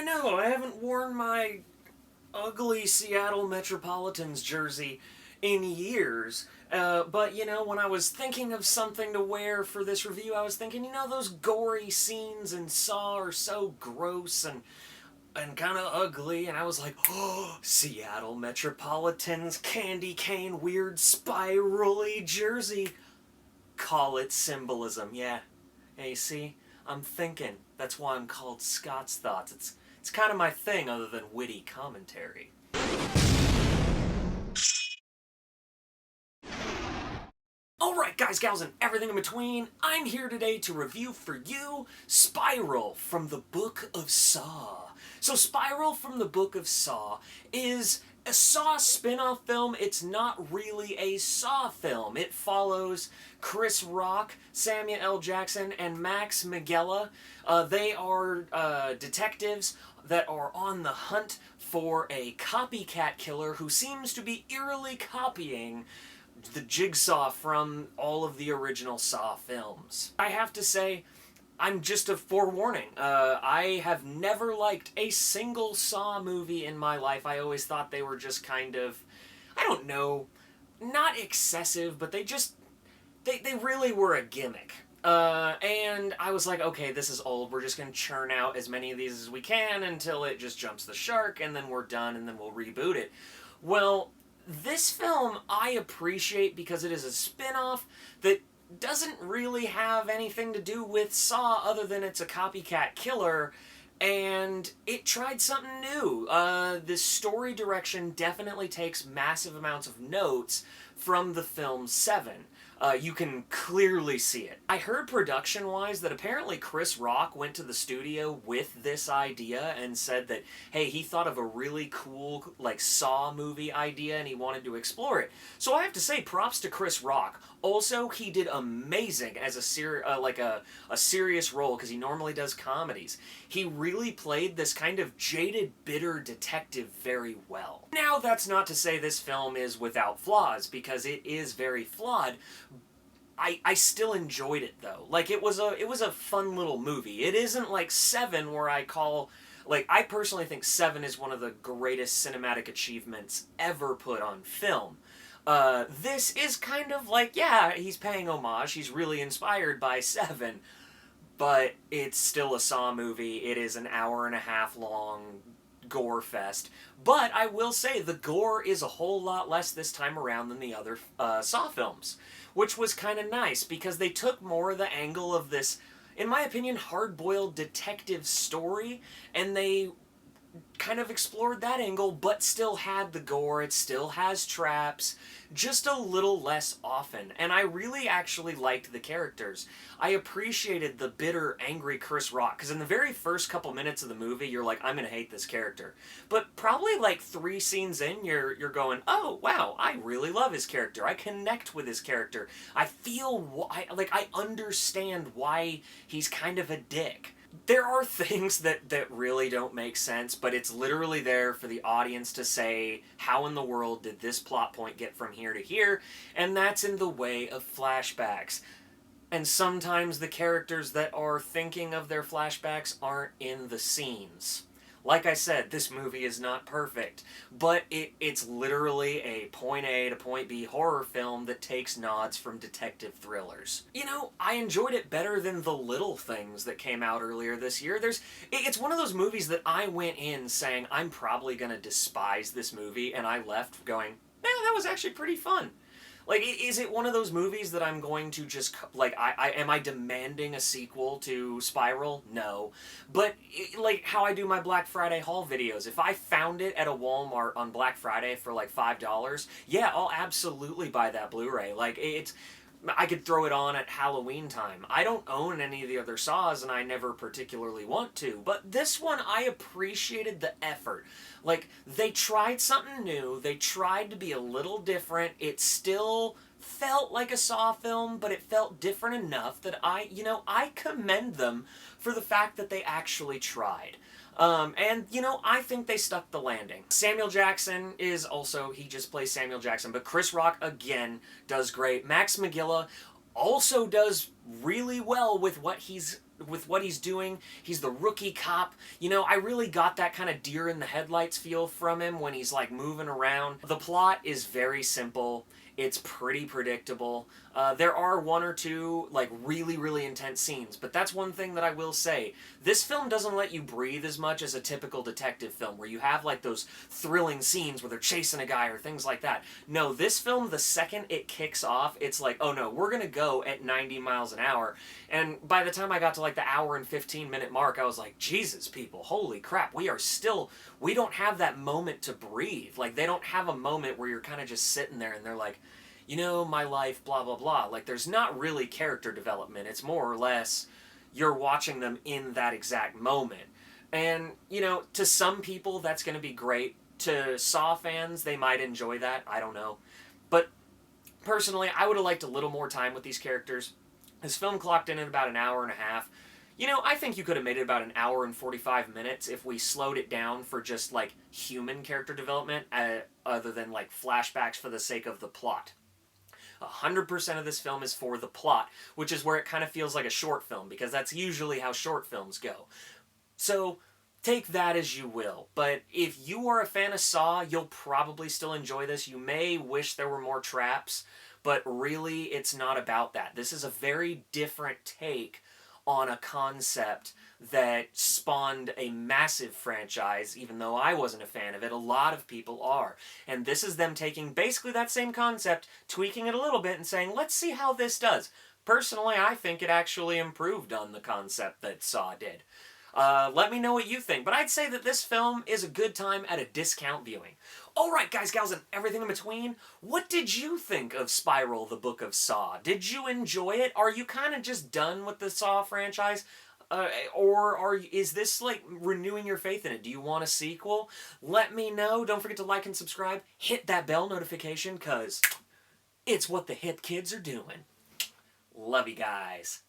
know, I haven't worn my ugly Seattle Metropolitans jersey in years. But, when I was thinking of something to wear for this review, I was thinking, those gory scenes in Saw are so gross and kind of ugly, and I was like, oh, Seattle Metropolitans candy cane weird spirally jersey. Call it symbolism, yeah. Hey, you see? I'm thinking. That's why I'm called ScottsThoughts. It's kind of my thing other than witty commentary. Alright guys, gals, and everything in between, I'm here today to review for you Spiral from the Book of Saw. So Spiral from the Book of Saw is a Saw spin-off film. It's not really a Saw film. It follows Chris Rock, Samuel L. Jackson, and Max Minghella. They are detectives that are on the hunt for a copycat killer who seems to be eerily copying the Jigsaw from all of the original Saw films. I have to say, I'm just a forewarning. I have never liked a single Saw movie in my life. I always thought they were just kind of, I don't know, not excessive, but they really were a gimmick. And I was like, okay, this is old. We're just going to churn out as many of these as we can until it just jumps the shark, and then we're done, and then we'll reboot it. Well, this film I appreciate because it is a spin-off that doesn't really have anything to do with Saw other than it's a copycat killer, and it tried something new. The story direction definitely takes massive amounts of notes from the film Seven. You can clearly see it. I heard production-wise that apparently Chris Rock went to the studio with this idea and said that, hey, he thought of a really cool, Saw movie idea and he wanted to explore it. So I have to say, props to Chris Rock. Also, he did amazing as a serious role, because he normally does comedies. He really played this kind of jaded, bitter detective very well. Now, that's not to say this film is without flaws, because it is very flawed. I still enjoyed it though. It was a fun little movie. It isn't like Seven, where I personally think Seven is one of the greatest cinematic achievements ever put on film. This is kind of yeah, he's paying homage. He's really inspired by Seven, but it's still a Saw movie. It is an hour-and-a-half long gore fest. But I will say the gore is a whole lot less this time around than the other Saw films, which was kind of nice because they took more of the angle of this, in my opinion, hard-boiled detective story, and they kind of explored that angle, but still had the gore. It still has traps, just a little less often. And I really actually liked the characters. I appreciated the bitter, angry Chris Rock, because in the very first couple minutes of the movie, you're like, I'm gonna hate this character. But probably 3 scenes in, you're going, oh, wow, I really love his character. I connect with his character. I feel, I understand why he's kind of a dick. There are things that really don't make sense, but it's literally there for the audience to say, how in the world did this plot point get from here to here? And that's in the way of flashbacks. And sometimes the characters that are thinking of their flashbacks aren't in the scenes. Like I said, this movie is not perfect, but it's literally a point A to point B horror film that takes nods from detective thrillers. I enjoyed it better than The Little Things that came out earlier this year. It's one of those movies that I went in saying, I'm probably gonna despise this movie, and I left going, man, that was actually pretty fun. Is it one of those movies that I'm going to just, am I demanding a sequel to Spiral? No. But, how I do my Black Friday haul videos, if I found it at a Walmart on Black Friday for, $5, yeah, I'll absolutely buy that Blu-ray. I could throw it on at Halloween time. I don't own any of the other Saws, and I never particularly want to, but this one, I appreciated the effort. They tried something new, they tried to be a little different, it still felt like a Saw film, but it felt different enough that I commend them for the fact that they actually tried. I think they stuck the landing. Samuel Jackson is also, he just plays Samuel Jackson, but Chris Rock, again, does great. Max Minghella also does really well with what he's with what he's doing. He's the rookie cop. You know, I really got that kind of deer in the headlights feel from him when he's like moving around. The plot is very simple. It's pretty predictable. There are one or two like really, really intense scenes, but that's one thing that I will say. This film doesn't let you breathe as much as a typical detective film where you have like those thrilling scenes where they're chasing a guy or things like that. No, this film, the second it kicks off, it's like, oh no, we're gonna go at 90 miles an hour. And by the time I got to like the hour and 15-minute mark, I was like, Jesus, people, holy crap, we don't have that moment to breathe. Like, they don't have a moment where you're kind of just sitting there and they're like, you know, my life, blah, blah, blah. Like, there's not really character development. It's more or less you're watching them in that exact moment. And, you know, to some people, that's going to be great. To Saw fans, they might enjoy that. I don't know. But personally, I would have liked a little more time with these characters. This film clocked in at about an hour and a half. You know, I think you could have made it about an hour and 45 minutes if we slowed it down for just, like, human character development, other than, like, flashbacks for the sake of the plot. 100% of this film is for the plot, which is where it kind of feels like a short film, because that's usually how short films go. So, take that as you will. But if you are a fan of Saw, you'll probably still enjoy this. You may wish there were more traps, but really, it's not about that. This is a very different take on a concept that spawned a massive franchise. Even though I wasn't a fan of it, a lot of people are. And this is them taking basically that same concept, tweaking it a little bit and saying, let's see how this does. Personally, I think it actually improved on the concept that Saw did. Let me know what you think, but I'd say that this film is a good time at a discount viewing. Alright guys, gals, and everything in between, what did you think of Spiral, the Book of Saw? Did you enjoy it? Are you kind of just done with the Saw franchise? Is this like renewing your faith in it? Do you want a sequel? Let me know. Don't forget to like and subscribe. Hit that bell notification, because it's what the hip kids are doing. Love you guys.